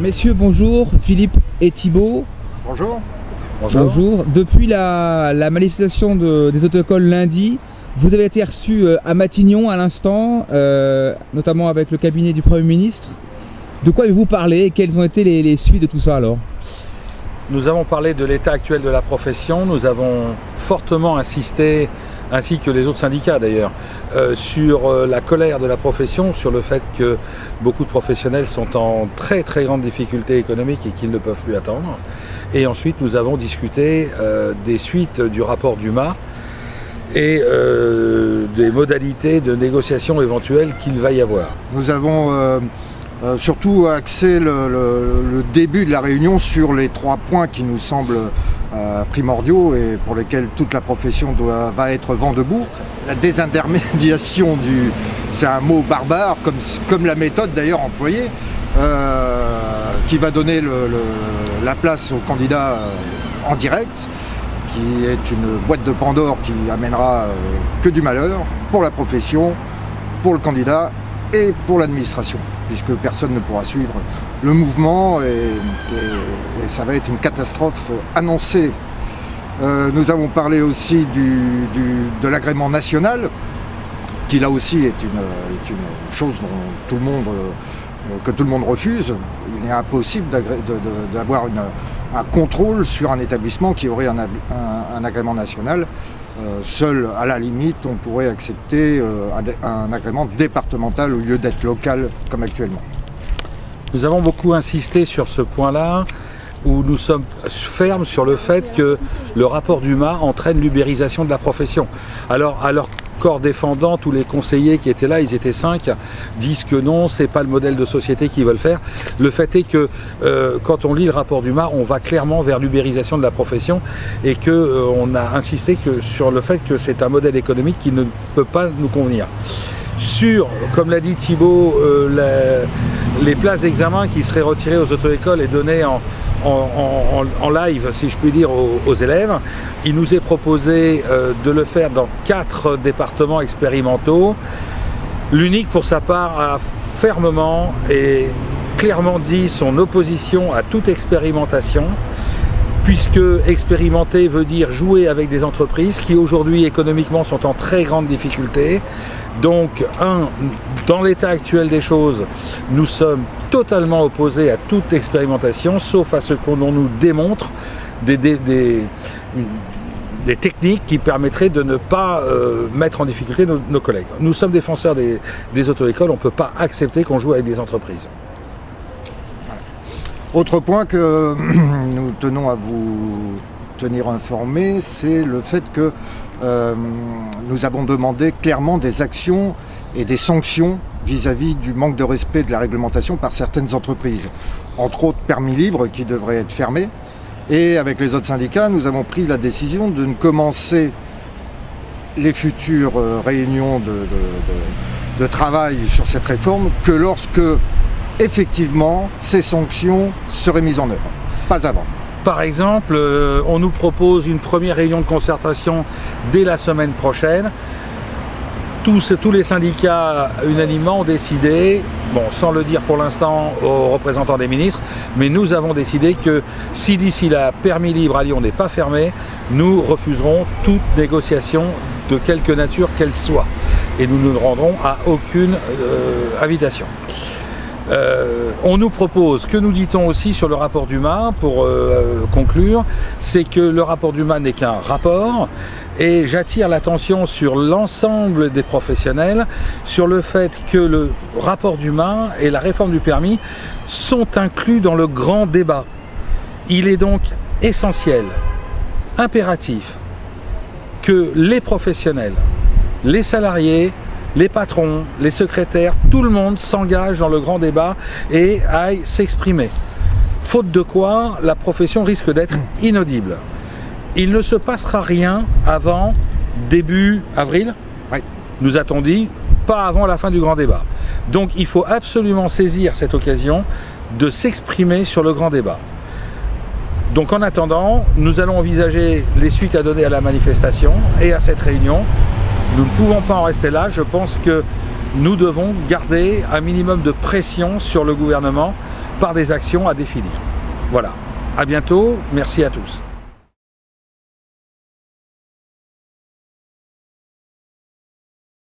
Messieurs, bonjour. Philippe et Thibaut. Bonjour. Bonjour. Depuis la manifestation des auto-écoles lundi, vous avez été reçus à Matignon à l'instant, notamment avec le cabinet du Premier ministre. De quoi avez-vous parlé et quelles ont été les suites de tout ça alors ? Nous avons parlé de l'état actuel de la profession, nous avons fortement insisté, ainsi que les autres syndicats d'ailleurs, sur la colère de la profession, sur le fait que beaucoup de professionnels sont en très très grande difficulté économique et qu'ils ne peuvent plus attendre. Et ensuite nous avons discuté des suites du rapport Dumas et des modalités de négociation éventuelles qu'il va y avoir. Nous avons surtout axé le début de la réunion sur les 3 points qui nous semblent primordiaux et pour lesquels toute la profession va être vent debout. La désintermédiation c'est un mot barbare, comme la méthode d'ailleurs employée, qui va donner la place aux candidats en direct, qui est une boîte de Pandore qui amènera que du malheur pour la profession, pour le candidat et pour l'administration, puisque personne ne pourra suivre le mouvement et ça va être une catastrophe annoncée. Nous avons parlé aussi de l'agrément national, qui là aussi est une chose dont que tout le monde refuse. Il est impossible d'avoir un contrôle sur un établissement qui aurait un agrément national. Seul, à la limite, on pourrait accepter un agrément départemental au lieu d'être local comme actuellement. Nous avons beaucoup insisté sur ce point-là, où nous sommes fermes sur le fait que le rapport Dumas entraîne l'ubérisation de la profession. Alors, à leur corps défendant, tous les conseillers qui étaient là, ils étaient 5, disent que non, c'est pas le modèle de société qu'ils veulent faire. Le fait est que quand on lit le rapport Dumas, on va clairement vers l'ubérisation de la profession et que on a insisté sur le fait que c'est un modèle économique qui ne peut pas nous convenir. Sur, comme l'a dit Thibaut, les places d'examen qui seraient retirées aux auto-écoles et données en live, si je puis dire, aux élèves. Il nous est proposé de le faire dans 4 départements expérimentaux. L'UNIC, pour sa part, a fermement et clairement dit son opposition à toute expérimentation, puisque expérimenter veut dire jouer avec des entreprises qui aujourd'hui économiquement sont en très grande difficulté. Donc, dans l'état actuel des choses, nous sommes totalement opposés à toute expérimentation, sauf à ce qu'on nous démontre des techniques qui permettraient de ne pas mettre en difficulté nos collègues. Nous sommes défenseurs des auto-écoles, on ne peut pas accepter qu'on joue avec des entreprises. Autre point que nous tenons à vous tenir informés, c'est le fait que nous avons demandé clairement des actions et des sanctions vis-à-vis du manque de respect de la réglementation par certaines entreprises. Entre autres, Permis Libre qui devrait être fermé. Et avec les autres syndicats, nous avons pris la décision de ne commencer les futures réunions de travail sur cette réforme que lorsque effectivement ces sanctions seraient mises en œuvre, pas avant. Par exemple, on nous propose une première réunion de concertation dès la semaine prochaine. Tous les syndicats unanimement ont décidé, bon, sans le dire pour l'instant aux représentants des ministres, mais nous avons décidé que si d'ici là Permis Libre à Lyon n'est pas fermé, nous refuserons toute négociation de quelque nature qu'elle soit. Et nous ne rendrons à aucune invitation. On nous propose, que nous dit-on aussi sur le rapport Dumas, pour conclure, c'est que le rapport Dumas n'est qu'un rapport, et j'attire l'attention sur l'ensemble des professionnels, sur le fait que le rapport Dumas et la réforme du permis sont inclus dans le grand débat. Il est donc essentiel, impératif, que les professionnels, les salariés, les patrons, les secrétaires, tout le monde s'engage dans le grand débat et aille s'exprimer. Faute de quoi, la profession risque d'être inaudible. Il ne se passera rien avant début avril, oui. Nous a-t-on dit, pas avant la fin du grand débat. Donc il faut absolument saisir cette occasion de s'exprimer sur le grand débat. Donc en attendant, nous allons envisager les suites à donner à la manifestation et à cette réunion. Nous ne pouvons pas en rester là. Je pense que nous devons garder un minimum de pression sur le gouvernement par des actions à définir. Voilà. À bientôt. Merci à tous.